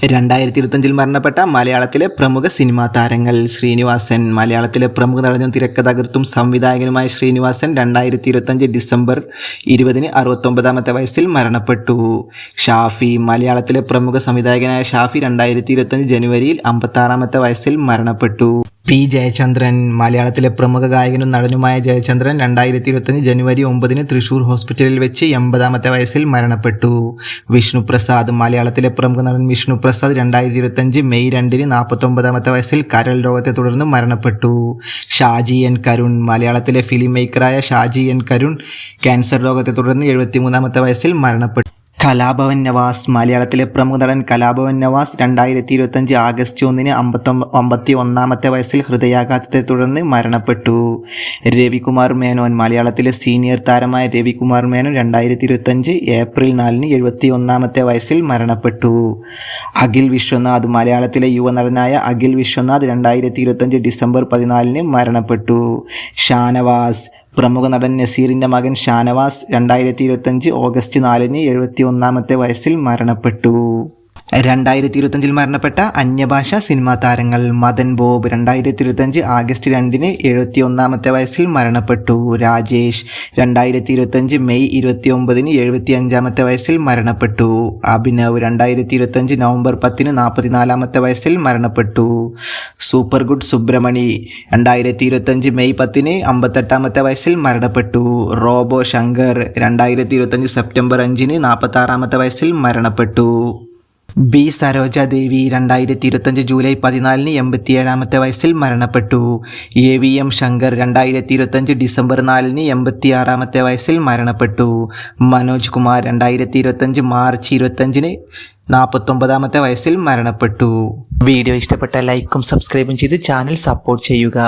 2025 മരണപ്പെട്ട മലയാളത്തിലെ പ്രമുഖ സിനിമാ താരങ്ങൾ. ശ്രീനിവാസൻ. മലയാളത്തിലെ പ്രമുഖ നടനും തിരക്കഥാകൃത്തും സംവിധായകനുമായ ശ്രീനിവാസൻ 2025 ഡിസംബർ 20 69-ാമത്തെ വയസ്സിൽ മരണപ്പെട്ടു. ഷാഫി. മലയാളത്തിലെ പ്രമുഖ സംവിധായകനായ ഷാഫി 2025 ജനുവരിയിൽ 56-ാമത്തെ വയസ്സിൽ മരണപ്പെട്ടു. പി ജയചന്ദ്രൻ. മലയാളത്തിലെ പ്രമുഖ ഗായകനും നടനുമായ ജയചന്ദ്രൻ 2025 ജനുവരി 9 തൃശൂർ ഹോസ്പിറ്റലിൽ വെച്ച് 80-ാമത്തെ വയസ്സിൽ മരണപ്പെട്ടു. വിഷ്ണുപ്രസാദ്. മലയാളത്തിലെ പ്രമുഖ നടൻ വിഷ്ണുപ്രസാദ് 2025 മെയ് 2 49-ാമത്തെ വയസ്സിൽ കരൾ രോഗത്തെ തുടർന്ന് മരണപ്പെട്ടു. ഷാജി എൻ കരുൺ. മലയാളത്തിലെ ഫിലിം മേക്കറായ ഷാജി എൻ കരുൺ ക്യാൻസർ രോഗത്തെ തുടർന്ന് 73-ാമത്തെ വയസ്സിൽ മരണപ്പെട്ടു. കലാഭവൻ നവാസ്. മലയാളത്തിലെ പ്രമുഖ നടൻ കലാഭവൻ നവാസ് 2025 ആഗസ്റ്റ് 1 51-ാമത്തെ വയസ്സിൽ ഹൃദയാഘാതത്തെ തുടർന്ന് മരണപ്പെട്ടു. രവികുമാർ മേനോൻ. മലയാളത്തിലെ സീനിയർ താരമായ രവികുമാർ മേനോൻ 2025 ഏപ്രിൽ 4 71-ാമത്തെ വയസ്സിൽ മരണപ്പെട്ടു. അഖിൽ വിശ്വനാഥ്. മലയാളത്തിലെ യുവനടനായ അഖിൽ വിശ്വനാഥ് 2025 ഡിസംബർ 14 മരണപ്പെട്ടു. ഷാനവാസ്. പ്രമുഖ നടൻ നസീറിൻ്റെ മകൻ ഷാനവാസ് 2025 ഓഗസ്റ്റ് 4 71-ാമത്തെ വയസ്സിൽ മരണപ്പെട്ടു. 2025 മരണപ്പെട്ട അന്യഭാഷാ സിനിമാ താരങ്ങൾ. മദൻ ബോബ് 2025 ആഗസ്റ്റ് 2 71-ാമത്തെ വയസ്സിൽ മരണപ്പെട്ടു. രാജേഷ് 2025 മെയ് 29 75-ാമത്തെ വയസ്സിൽ മരണപ്പെട്ടു. അഭിനവ് 2025 നവംബർ 10 44-ാമത്തെ വയസ്സിൽ മരണപ്പെട്ടു. സൂപ്പർ ഗുഡ് സുബ്രമണി 2025 മെയ് 10 58-ാമത്തെ വയസ്സിൽ മരണപ്പെട്ടു. റോബോ ശങ്കർ 2025 സെപ്റ്റംബർ 5 46-ാമത്തെ വയസ്സിൽ മരണപ്പെട്ടു. ബി സരോജാദേവി 2025 ജൂലൈ 14 87-ാമത്തെ വയസ്സിൽ മരണപ്പെട്ടു. AVM ശങ്കർ 2025 ഡിസംബർ 4 86-ാമത്തെ വയസ്സിൽ മരണപ്പെട്ടു. മനോജ് കുമാർ 2025 മാർച്ച് 25 49-ാമത്തെ വയസ്സിൽ മരണപ്പെട്ടു. വീഡിയോ ഇഷ്ടപ്പെട്ട ലൈക്കും സബ്സ്ക്രൈബും ചെയ്ത് ചാനൽ സപ്പോർട്ട് ചെയ്യുക.